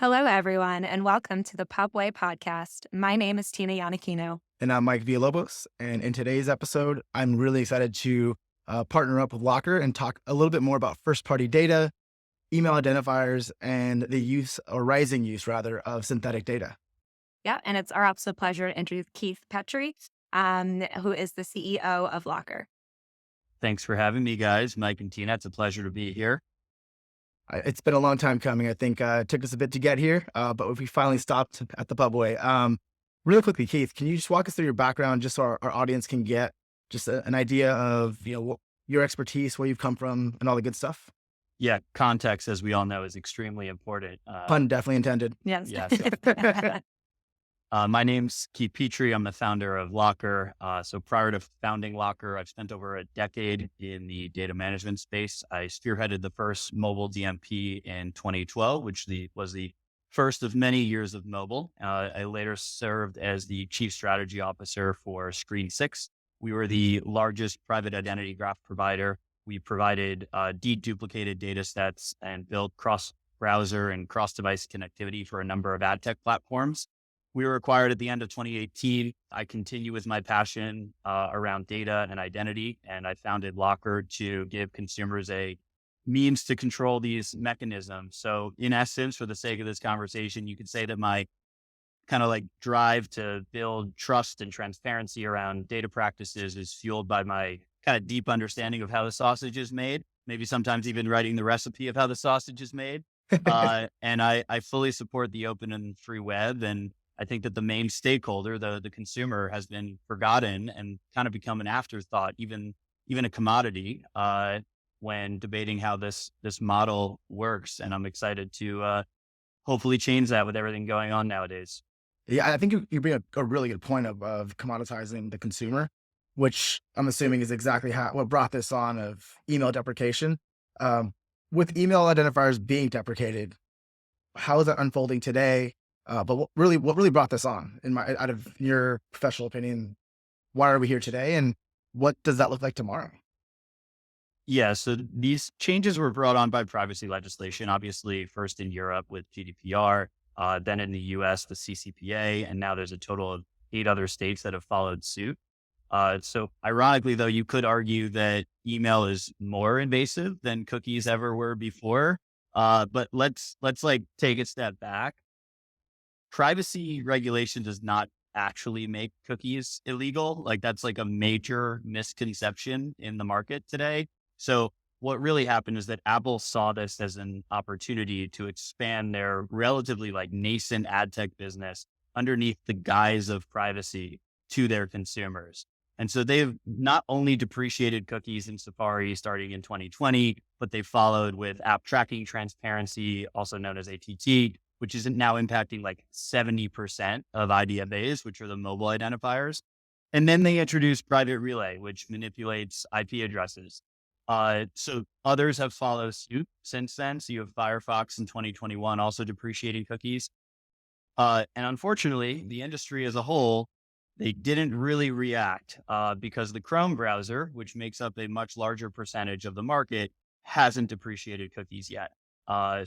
Hello, everyone, and welcome to the Pubway podcast. My name is Tina Yanakino. And I'm Mike Villalobos. And in today's episode, I'm really excited to partner up with Lockr and talk a little bit more about first-party data, email identifiers, and the use, or rising use rather, of synthetic data. Yeah, and it's our absolute pleasure to introduce Keith Petri, who is the CEO of Lockr. Thanks for having me, guys. Mike and Tina, it's a pleasure to be here. It's been a long time coming. I think it took us a bit to get here, but we finally stopped at the Pubway. Really quickly, Keith, can you just walk us through your background just so our audience can get just an idea of, your expertise, where you've come from, and all the good stuff? Yeah, context, as we all know, is extremely important. Pun definitely intended. Yes. Yeah. My name's Keith Petri. I'm the founder of Lockr. So prior to founding Lockr, I've spent over a decade in the data management space. I spearheaded the first mobile DMP in 2012, which was the first of many years of mobile. I later served as the chief strategy officer for Screen6. We were the largest private identity graph provider. We provided deduplicated data sets and built cross-browser and cross-device connectivity for a number of ad tech platforms. We were acquired at the end of 2018. I continue with my passion around data and identity, and I founded Lockr to give consumers a means to control these mechanisms. So in essence, for the sake of this conversation, you could say that my kind of like drive to build trust and transparency around data practices is fueled by my kind of deep understanding of how the sausage is made, maybe sometimes even writing the recipe of how the sausage is made. And I fully support the open and free web. And I think that the main stakeholder, the consumer, has been forgotten and kind of become an afterthought, even a commodity, when debating how this model works. And I'm excited to hopefully change that with everything going on nowadays. Yeah, I think you bring a really good point of commoditizing the consumer, which I'm assuming is exactly what brought this on of email deprecation. With email identifiers being deprecated, how is that unfolding today? But what really brought this on, out of your professional opinion? Why are we here today, and what does that look like tomorrow? Yeah, so these changes were brought on by privacy legislation, obviously first in Europe with GDPR, then in the US, the CCPA, and now there's a total of 8 other states that have followed suit. So ironically, though, you could argue that email is more invasive than cookies ever were before. But let's like take a step back. Privacy regulation does not actually make cookies illegal. Like that's like a major misconception in the market today. So what really happened is that Apple saw this as an opportunity to expand their relatively like nascent ad tech business underneath the guise of privacy to their consumers. And so they've not only depreciated cookies in Safari starting in 2020, but they followed with app tracking transparency, also known as ATT, which is now impacting like 70% of IDFAs, which are the mobile identifiers. And then they introduced private relay, which manipulates IP addresses. So others have followed suit since then. So you have Firefox in 2021 also depreciating cookies. And unfortunately, the industry as a whole, they didn't really react because the Chrome browser, which makes up a much larger percentage of the market, hasn't depreciated cookies yet.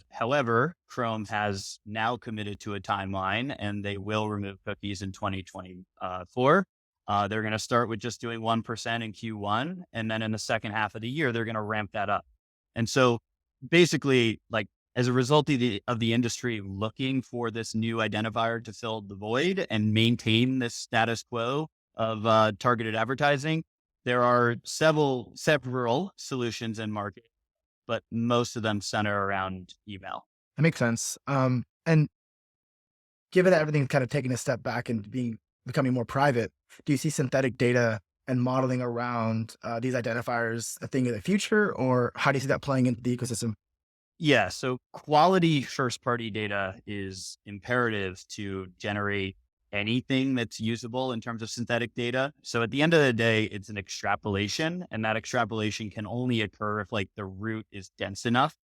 However, Chrome has now committed to a timeline and they will remove cookies in 2024. They're going to start with just doing 1% in Q1. And then in the second half of the year, they're going to ramp that up. And so basically, like as a result of the industry looking for this new identifier to fill the void and maintain this status quo of targeted advertising, there are several solutions in market, but most of them center around email. That makes sense. And given that everything's kind of taking a step back and becoming more private, do you see synthetic data and modeling around these identifiers a thing of the future, or how do you see that playing into the ecosystem? Yeah, so quality first-party data is imperative to generate anything that's usable in terms of synthetic data. So at the end of the day, it's an extrapolation, and that extrapolation can only occur if like the root is dense enough.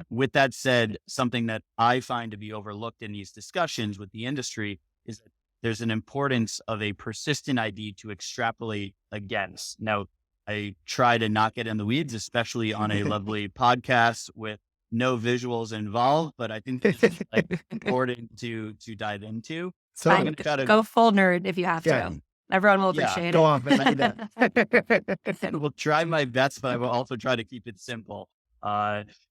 With that said, something that I find to be overlooked in these discussions with the industry is that there's an importance of a persistent ID to extrapolate against. Now, I try to not get in the weeds, especially on a lovely podcast with no visuals involved, but I think this is like important to dive into. So I'm So Fine. going to try to, Go full nerd if you have yeah, to. Everyone will yeah, appreciate go it. on, man. Do that. and will try my best, but I will also try to keep it simple.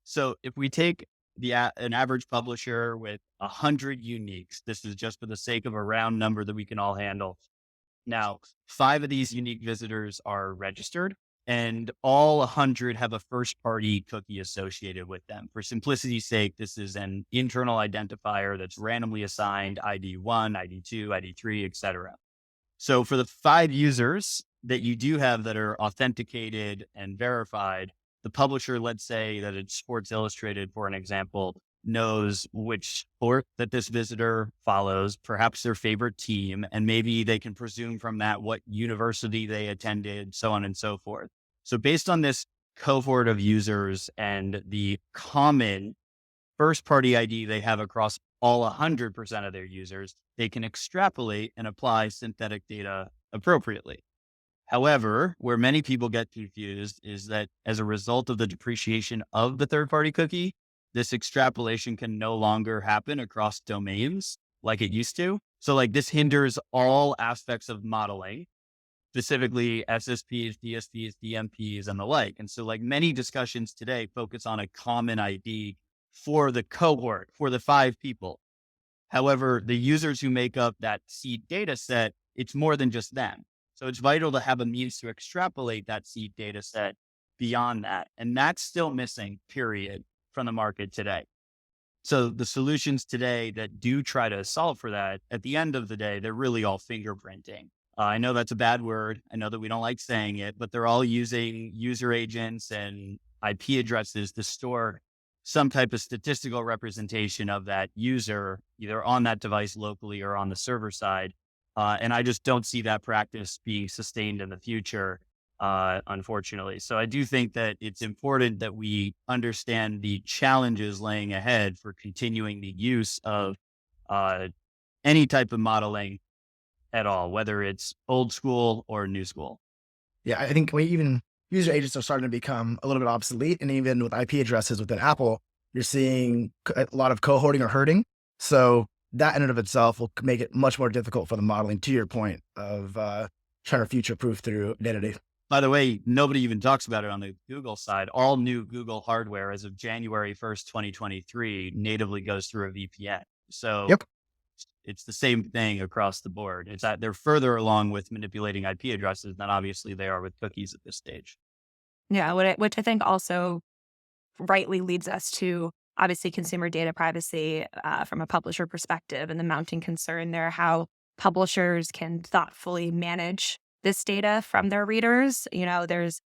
So if we take an average publisher with 100 uniques, this is just for the sake of a round number that we can all handle. Now, 5 of these unique visitors are registered, and all 100 have a first-party cookie associated with them. For simplicity's sake, this is an internal identifier that's randomly assigned ID1, ID2, ID3, etc. So for the 5 users that you do have that are authenticated and verified, the publisher, let's say that it's Sports Illustrated, for an example, knows which sport that this visitor follows, perhaps their favorite team, and maybe they can presume from that what university they attended, so on and so forth. So based on this cohort of users and the common first party ID they have across all 100% of their users, they can extrapolate and apply synthetic data appropriately. However, where many people get confused is that as a result of the depreciation of the third party cookie, this extrapolation can no longer happen across domains like it used to. So like this hinders all aspects of modeling, specifically SSPs, DSPs, DMPs, and the like. And so like many discussions today focus on a common ID for the cohort, for the 5 people. However, the users who make up that seed data set, it's more than just them. So it's vital to have a means to extrapolate that seed data set beyond that. And that's still missing, period, from the market today. So the solutions today that do try to solve for that, at the end of the day, they're really all fingerprinting. I know that's a bad word. I know that we don't like saying it, but they're all using user agents and IP addresses to store some type of statistical representation of that user, either on that device locally or on the server side. And I just don't see that practice being sustained in the future, unfortunately. So I do think that it's important that we understand the challenges laying ahead for continuing the use of any type of modeling at all, whether it's old school or new school. Yeah, I think even user agents are starting to become a little bit obsolete. And even with IP addresses within Apple, you're seeing a lot of cohorting or herding. So that in and of itself will make it much more difficult for the modeling, to your point of trying to future proof through identity. By the way, nobody even talks about it on the Google side. All new Google hardware as of January 1st, 2023 natively goes through a VPN. So Yep. it's the same thing across the board. It's that they're further along with manipulating IP addresses than obviously they are with cookies at this stage. Yeah, which I think also rightly leads us to obviously consumer data privacy from a publisher perspective and the mounting concern there, how publishers can thoughtfully manage this data from their readers. There's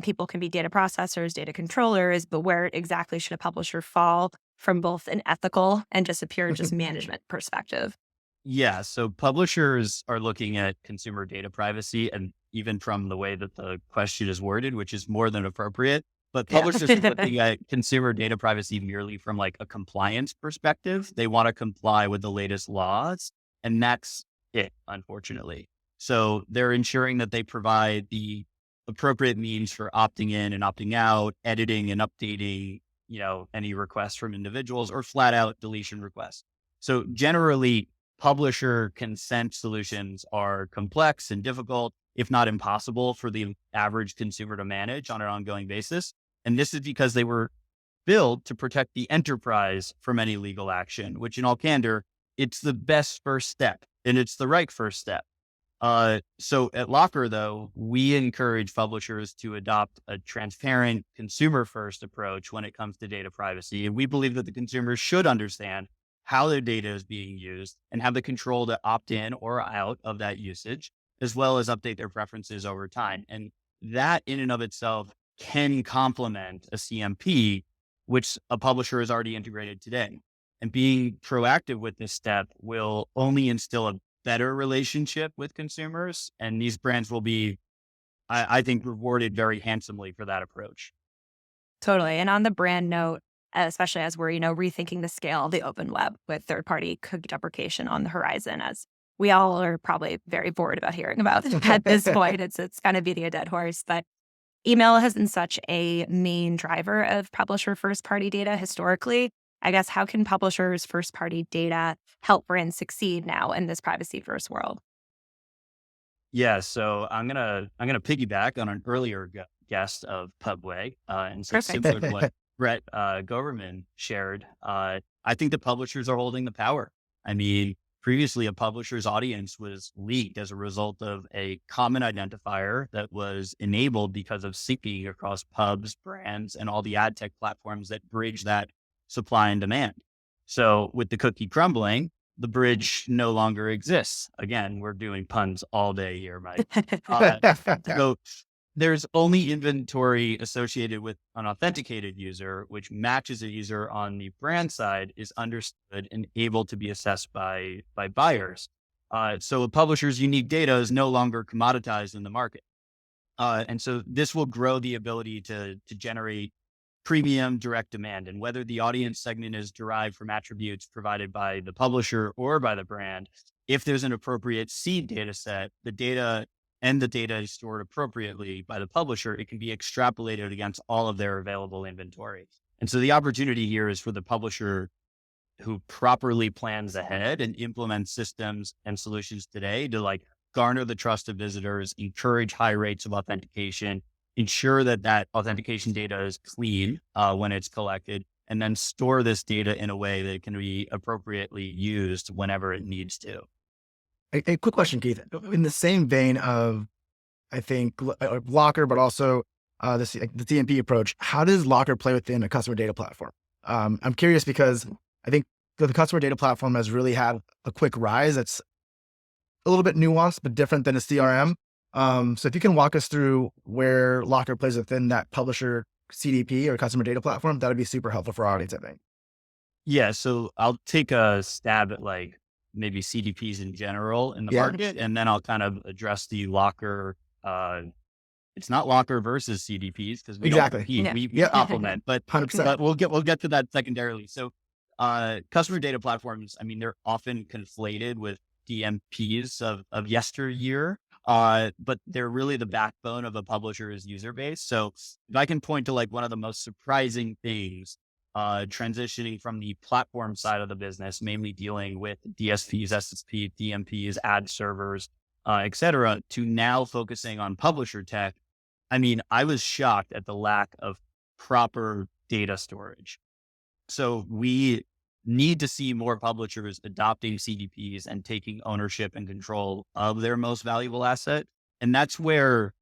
people can be data processors, data controllers, but where exactly should a publisher fall from both an ethical and just a pure just management perspective? Yeah. So publishers are looking at consumer data privacy, and even from the way that the question is worded, which is more than appropriate. But Yeah. publishers are looking at consumer data privacy merely from like a compliance perspective. They want to comply with the latest laws, and that's it, unfortunately. So they're ensuring that they provide the appropriate means for opting in and opting out, editing and updating, any requests from individuals or flat out deletion requests. So generally, publisher consent solutions are complex and difficult, if not impossible, for the average consumer to manage on an ongoing basis. And this is because they were built to protect the enterprise from any legal action, which in all candor, it's the best first step and it's the right first step. So at Lockr, though, we encourage publishers to adopt a transparent consumer first approach when it comes to data privacy. And we believe that the consumers should understand how their data is being used and have the control to opt in or out of that usage, as well as update their preferences over time. And that in and of itself can complement a CMP, which a publisher is already integrated today. And being proactive with this step will only instill a better relationship with consumers. And these brands will be, I think, rewarded very handsomely for that approach. Totally. And on the brand note, especially as we're, rethinking the scale of the open web with third-party cookie deprecation on the horizon, as we all are probably very bored about hearing about at this point. It's kind of beating a dead horse. But email has been such a main driver of publisher first party data historically. I guess how can publishers' first party data help brands succeed now in this privacy first world? Yeah, so I'm gonna piggyback on an earlier guest of Pubway, and so Perfect. similar to what Brett Goverman shared. I think the publishers are holding the power. I mean, previously a publisher's audience was leaked as a result of a common identifier that was enabled because of syncing across pubs, brands, and all the ad tech platforms that bridge that supply and demand. So with the cookie crumbling, the bridge no longer exists. Again, we're doing puns all day here, Mike. Uh, so there's only inventory associated with an authenticated user, which matches a user on the brand side is understood and able to be assessed by buyers. So a publisher's unique data is no longer commoditized in the market. And so this will grow the ability to generate premium direct demand, and whether the audience segment is derived from attributes provided by the publisher or by the brand. If there's an appropriate seed data set, the data is stored appropriately by the publisher, it can be extrapolated against all of their available inventory. And so the opportunity here is for the publisher who properly plans ahead and implements systems and solutions today to like garner the trust of visitors, encourage high rates of authentication, ensure that that authentication data is clean when it's collected, and then store this data in a way that it can be appropriately used whenever it needs to. A quick question, Keith. In the same vein of, I think, Lockr, but also the TMP approach, how does Lockr play within a customer data platform? I'm curious because I think the customer data platform has really had a quick rise. It's a little bit nuanced, but different than a CRM. So if you can walk us through where Lockr plays within that publisher CDP or customer data platform, that would be super helpful for our audience, I think. Yeah, so I'll take a stab at like maybe CDPs in general in the Yeah, market, and then I'll kind of address the Lockr. It's not Lockr versus CDPs because we don't exactly. compete. Yeah. We Yep, complement, but 100%. but we'll get to that secondarily. So customer data platforms, I mean, they're often conflated with DMPs of yesteryear, but they're really the backbone of a publisher's user base. So if I can point to like one of the most surprising things, transitioning from the platform side of the business, mainly dealing with DSPs, SSP, DMPs, ad servers, et cetera, to now focusing on publisher tech. I mean, I was shocked at the lack of proper data storage. So we need to see more publishers adopting CDPs and taking ownership and control of their most valuable asset. And that's where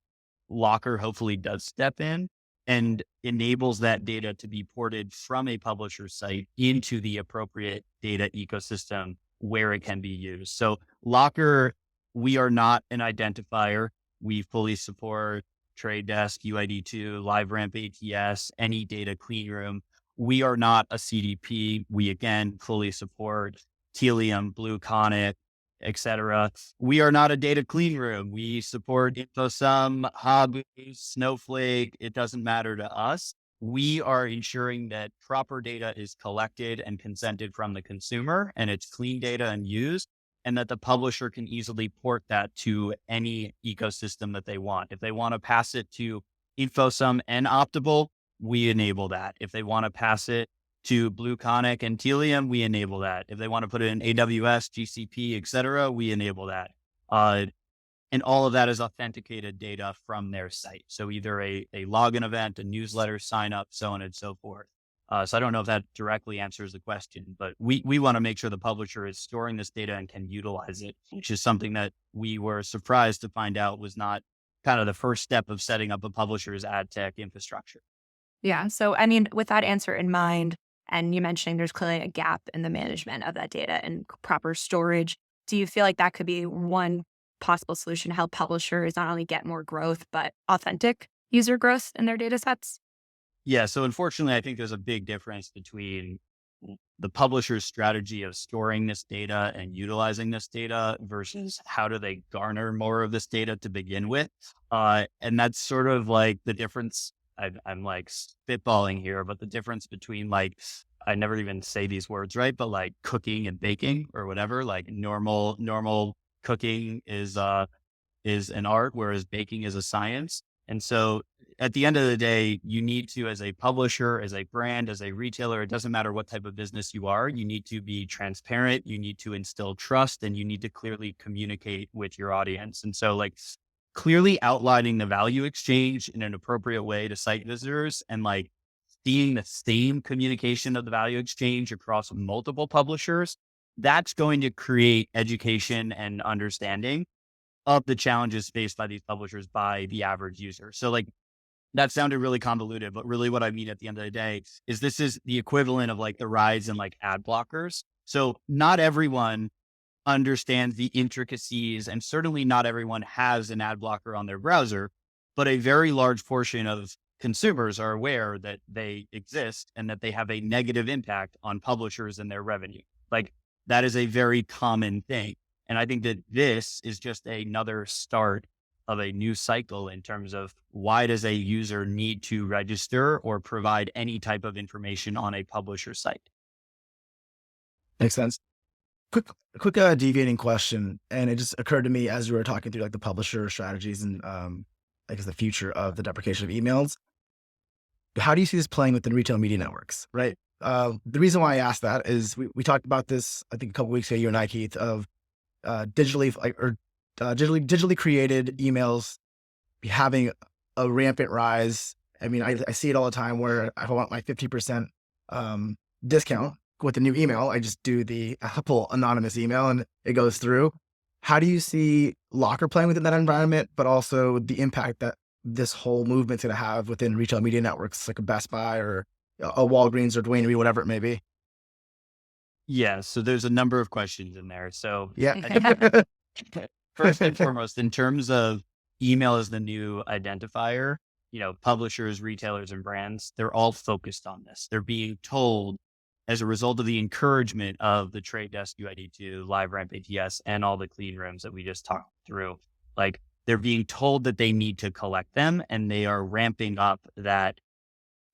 Lockr hopefully does step in and enables that data to be ported from a publisher site into the appropriate data ecosystem where it can be used. So Lockr, we are not an identifier. We fully support Trade Desk, UID2, LiveRamp ATS, any data clean room. We are not a CDP. We again fully support Telium, Blue Conic, et cetera. We are not a data clean room. We support InfoSum, Habu, Snowflake. It doesn't matter to us. We are ensuring that proper data is collected and consented from the consumer, and it's clean data and used, and that the publisher can easily port that to any ecosystem that they want. If they want to pass it to InfoSum and Optable, we enable that. If they want to pass it to Blue Conic and Telium, we enable that. If they want to put it in AWS, GCP, et cetera, we enable that. And all of that is authenticated data from their site. So either a login event, a newsletter sign up, so on and so forth. So I don't know if that directly answers the question, but we want to make sure the publisher is storing this data and can utilize it, which is something that we were surprised to find out was not kind of the first step of setting up a publisher's ad tech infrastructure. Yeah. So, I mean, with that answer in mind, and you mentioning there's clearly a gap in the management of that data and proper storage, do you feel like that could be one possible solution to help publishers not only get more growth, but authentic user growth in their data sets? Yeah. So unfortunately, I think there's a big difference between the publisher's strategy of storing this data and utilizing this data versus how do they garner more of this data to begin with. And that's sort of like the difference. I'm like spitballing here, but the difference between like, I never even say these words right, but like cooking and baking or whatever, like normal cooking is an art, whereas baking is a science. And so at the end of the day, you need to, as a publisher, as a brand, as a retailer, it doesn't matter what type of business you are, you need to be transparent, you need to instill trust, and you need to clearly communicate with your audience. And so like clearly outlining the value exchange in an appropriate way to site visitors and like seeing the same communication of the value exchange across multiple publishers, that's going to create education and understanding of the challenges faced by these publishers by the average user. So like that sounded really convoluted, but really what I mean at the end of the day is this is the equivalent of like the rise in like ad blockers. So not everyone understands the intricacies, and certainly not everyone has an ad blocker on their browser, but a very large portion of consumers are aware that they exist and that they have a negative impact on publishers and their revenue. Like that is a very common thing. And I think that this is just another start of a new cycle in terms of why does a user need to register or provide any type of information on a publisher site? Makes sense. Quick deviating question, and it just occurred to me as we were talking through like the publisher strategies and I guess the future of the deprecation of emails. How do you see this playing within retail media networks? Right. The reason why I asked that is we talked about this I think a couple weeks ago, you and I, Keith, of digitally created emails having a rampant rise. I mean, I see it all the time where if I want my 50% discount with the new email, I just do the Apple anonymous email and it goes through. How do you see Lockr playing within that environment, but also the impact that this whole movement's going to have within retail media networks like a Best Buy or a Walgreens or Dwayne Reed, whatever it may be? Yeah. So there's a number of questions in there. So Yeah. I think first and foremost, in terms of email as the new identifier, publishers, retailers, and brands, they're all focused on this. They're being told as a result of the encouragement of the Trade Desk UID2, LiveRamp ATS, and all the clean rooms that we just talked through. Like they're being told that they need to collect them, and they are ramping up that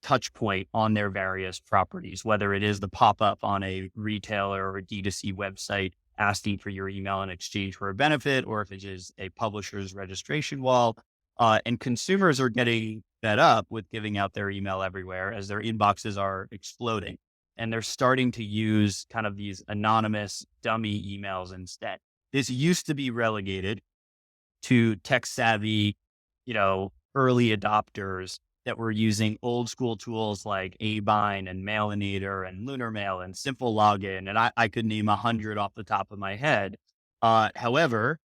touch point on their various properties, whether it is the pop-up on a retailer or a D2C website asking for your email in exchange for a benefit, or if it is a publisher's registration wall. And consumers are getting fed up with giving out their email everywhere as their inboxes are exploding. And they're starting to use kind of these anonymous dummy emails instead. This used to be relegated to tech savvy, early adopters that were using old school tools like Abine and Mailinator and Lunar Mail and Simple Login. And I could name 100 off the top of my head. However,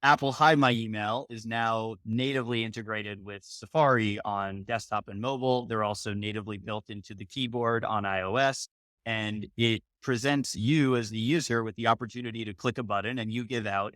Apple Hide My Email is now natively integrated with Safari on desktop and mobile. They're also natively built into the keyboard on iOS. And it presents you as the user with the opportunity to click a button and you give out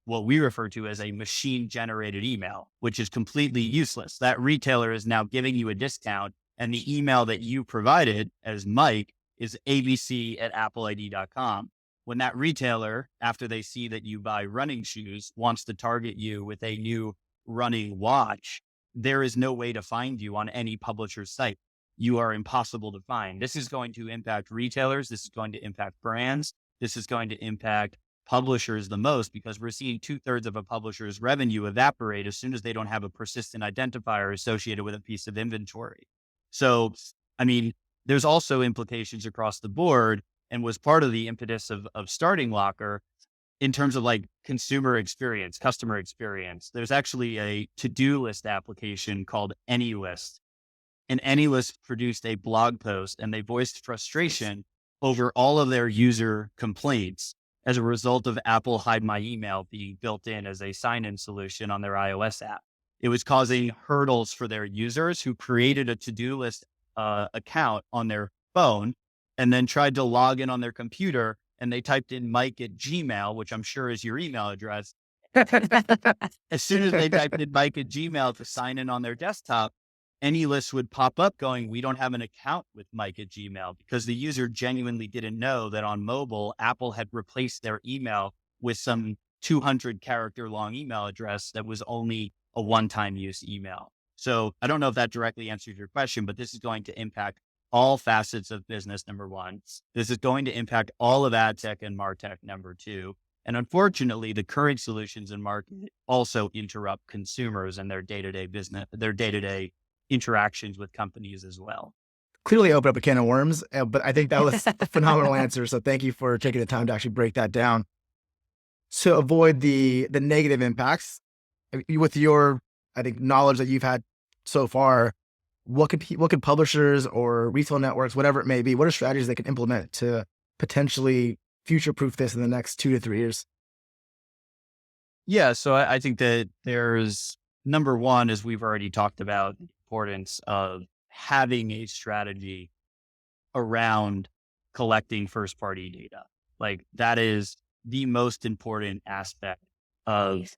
what we refer to as a machine generated email, which is completely useless. That retailer is now giving you a discount, and the email that you provided as Mike is abc@appleid.com. When that retailer, after they see that you buy running shoes, wants to target you with a new running watch, there is no way to find you on any publisher's site. You are impossible to find. This is going to impact retailers. This is going to impact brands. This is going to impact publishers the most, because we're seeing 2/3 of a publisher's revenue evaporate as soon as they don't have a persistent identifier associated with a piece of inventory. So, I mean, there's also implications across the board, and was part of the impetus of starting Lockr in terms of like consumer experience, customer experience. There's actually a to-do list application called AnyList, and AnyList produced a blog post, and they voiced frustration over all of their user complaints as a result of Apple Hide My Email being built in as a sign-in solution on their iOS app. It was causing hurdles for their users who created a to-do list account on their phone and then tried to log in on their computer, and they typed in Mike@Gmail, which I'm sure is your email address. As soon as they typed in Mike@Gmail to sign in on their desktop, any list would pop up going, we don't have an account with Mike@Gmail, because the user genuinely didn't know that on mobile, Apple had replaced their email with some 200 character long email address that was only a one-time use email. So I don't know if that directly answers your question, but this is going to impact all facets of business, number one. This is going to impact all of ad tech and MarTech, number two. And unfortunately, the current solutions in market also interrupt consumers and their day-to-day business, their day-to-day interactions with companies as well. Clearly opened up a can of worms, but I think that was a phenomenal answer. So thank you for taking the time to actually break that down. To avoid the negative impacts, with your, I think, knowledge that you've had so far, what could publishers or retail networks, whatever it may be, what are strategies they can implement to potentially future-proof this in the next 2 to 3 years? Yeah, so I think that there's number one, as we've already talked about, the importance of having a strategy around collecting first party data. Like that is the most important aspect of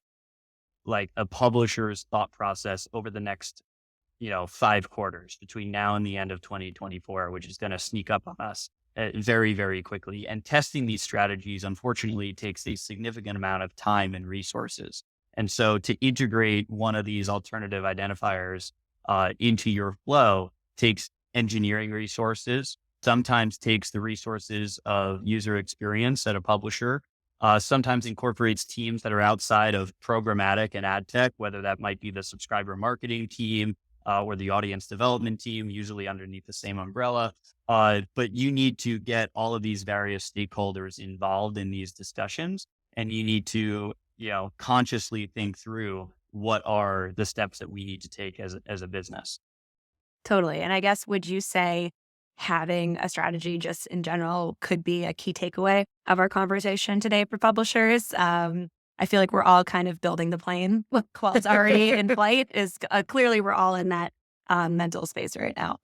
like a publisher's thought process over the next, 5 quarters between now and the end of 2024, which is going to sneak up on us very, very quickly. And testing these strategies, unfortunately, takes a significant amount of time and resources. And so to integrate one of these alternative identifiers into your flow takes engineering resources, sometimes takes the resources of user experience at a publisher, sometimes incorporates teams that are outside of programmatic and ad tech, whether that might be the subscriber marketing team or the audience development team, usually underneath the same umbrella. But you need to get all of these various stakeholders involved in these discussions, and you need to, consciously think through what are the steps that we need to take as a business. Totally. And I guess, would you say having a strategy just in general could be a key takeaway of our conversation today for publishers? I feel like we're all kind of building the plane while it's already in flight. Is clearly we're all in that mental space right now.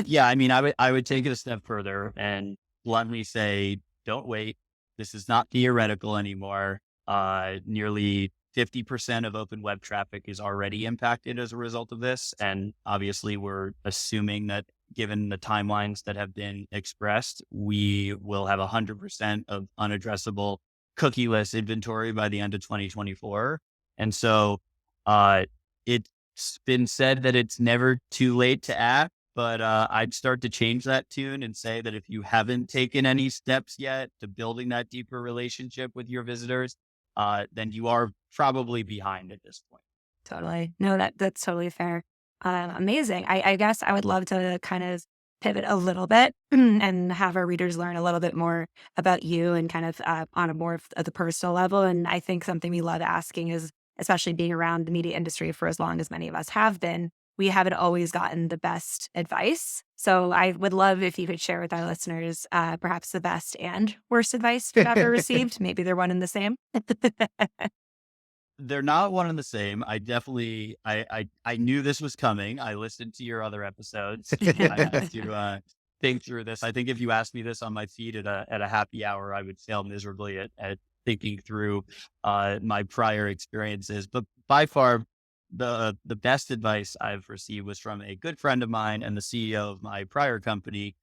Yeah, I mean, I would take it a step further and bluntly say, don't wait. This is not theoretical anymore. Nearly 50% of open web traffic is already impacted as a result of this. And obviously, we're assuming that given the timelines that have been expressed, we will have 100% of unaddressable cookieless inventory by the end of 2024. And so it's been said that it's never too late to act, but I'd start to change that tune and say that if you haven't taken any steps yet to building that deeper relationship with your visitors, then you are probably behind at this point. Totally. No, that's totally fair. Amazing. I guess I would love to kind of pivot a little bit and have our readers learn a little bit more about you and kind of on a more of the personal level. And I think something we love asking is, especially being around the media industry for as long as many of us have been, we haven't always gotten the best advice. So I would love if you could share with our listeners perhaps the best and worst advice you've ever received. Maybe they're one and the same. They're not one and the same. I definitely, I knew this was coming. I listened to your other episodes. I had to think through this. I think if you asked me this on my feed at a happy hour, I would fail miserably at thinking through my prior experiences. But by far, the best advice I've received was from a good friend of mine and the CEO of my prior company.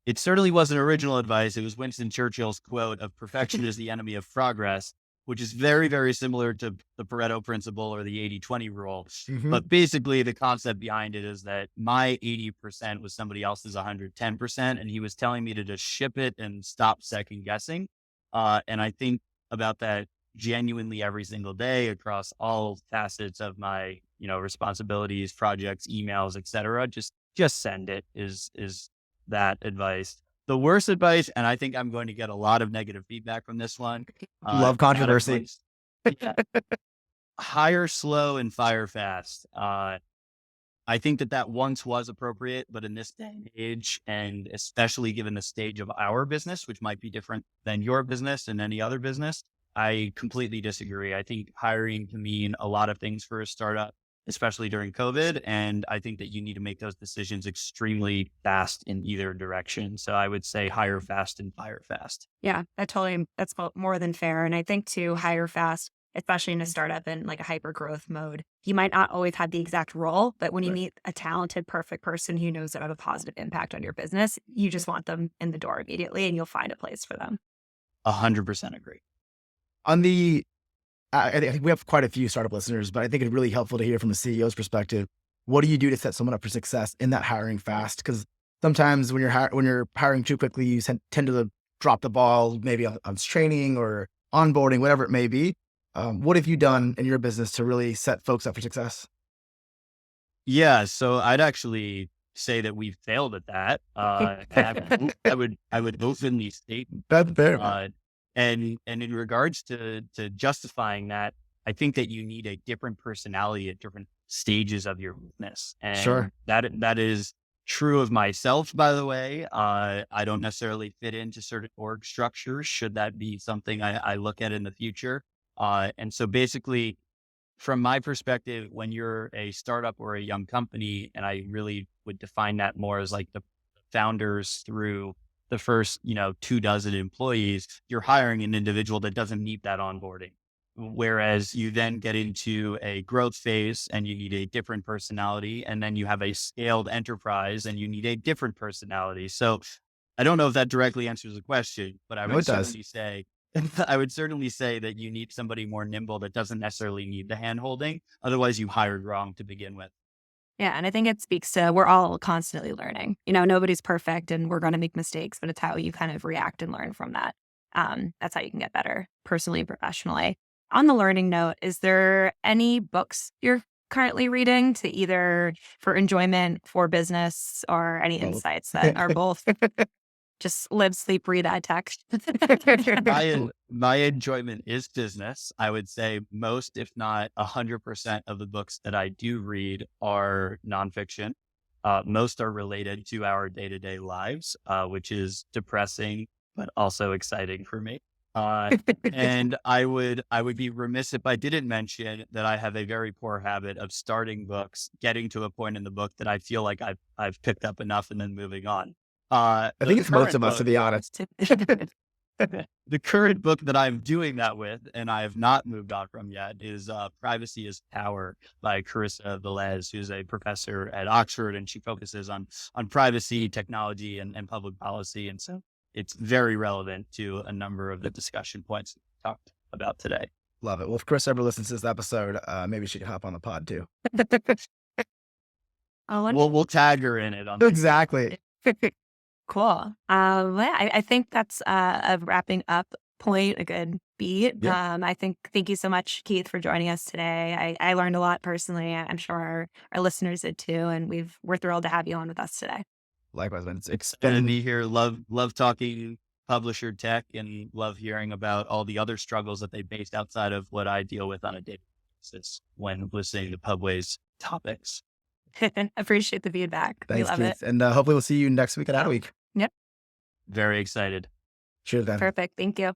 It certainly wasn't original advice. It was Winston Churchill's quote of "Perfection is the enemy of progress," which is very, very similar to the Pareto principle or the 80-20 rule. Mhm. But basically the concept behind it is that my 80% was somebody else's 110%. And he was telling me to just ship it and stop second guessing. And I think about that genuinely every single day across all facets of my, responsibilities, projects, emails, etc. Just send it is that advice. The worst advice, and I think I'm going to get a lot of negative feedback from this one. Love controversy. Yeah. Hire slow and fire fast. I think that once was appropriate, but in this day and age, and especially given the stage of our business, which might be different than your business and any other business, I completely disagree. I think hiring can mean a lot of things for a startup, especially during COVID. And I think that you need to make those decisions extremely fast in either direction. So I would say hire fast and fire fast. Yeah, that's more than fair. And I think to hire fast, especially in a startup in like a hyper growth mode, you might not always have the exact role, but when you meet a talented, perfect person who knows to have a positive impact on your business, you just want them in the door immediately and you'll find a place for them. 100% agree. On the, I think we have quite a few startup listeners, but I think it's really helpful to hear from the CEO's perspective. What do you do to set someone up for success in that hiring fast? Because sometimes when you're hiring too quickly, you tend to drop the ball, maybe on training or onboarding, whatever it may be. What have you done in your business to really set folks up for success? Yeah, so I'd actually say that we've failed at that. And I would openly state, That's fair, man. uh, and in regards to justifying that, I think that you need a different personality at different stages of your business, Sure. and that is true of myself. By the way, I don't necessarily fit into certain org structures. Should that be something I look at in the future? And so basically, from my perspective, when you're a startup or a young company, and I really would define that more as like the founders through the first, 24 employees, you're hiring an individual that doesn't need that onboarding. Whereas you then get into a growth phase and you need a different personality. And then you have a scaled enterprise and you need a different personality. So I don't know if that directly answers the question, but I No, would it does. certainly say I would certainly say that you need somebody more nimble that doesn't necessarily need the hand holding. Otherwise, you hired wrong to begin with. Yeah, and I think it speaks to we're all constantly learning. Nobody's perfect and we're going to make mistakes, but it's how you kind of react and learn from that. That's how you can get better personally and professionally. On the learning note, is there any books you're currently reading to either for enjoyment, for business, or any Both. insights that are both just live, sleep, breathe ed tech? My enjoyment is business. I would say most, if not 100% of the books that I do read are nonfiction. Most are related to our day-to-day lives, which is depressing, but also exciting for me. Uh, and I would be remiss if I didn't mention that I have a very poor habit of starting books, getting to a point in the book that I feel like I've picked up enough and then moving on. I The think it's most current of us, to book be honest. The current book that I'm doing that with, and I have not moved on from yet, is Privacy is Power by Carissa Velez, who's a professor at Oxford, and she focuses on privacy, technology, and public policy. And so it's very relevant to a number of the discussion points we talked about today. Love it. Well, if Chris ever listens to this episode, maybe she can hop on the pod too. Oh, We'll tag her in it on Exactly. cool. Yeah, I think that's a wrapping up point, a good beat. Yeah. I think thank you so much, Keith, for joining us today. I learned a lot personally. I'm sure our listeners did too, and we're thrilled to have you on with us today. Likewise, man. It's Excited to been be here. Love talking publisher tech and love hearing about all the other struggles that they face outside of what I deal with on a daily basis when listening to Pubway's topics. Appreciate the feedback. We thanks, love Keith. it. And hopefully we'll see you next week at Adweek. Yep. Very excited. Cheers, then. Perfect. Thank you.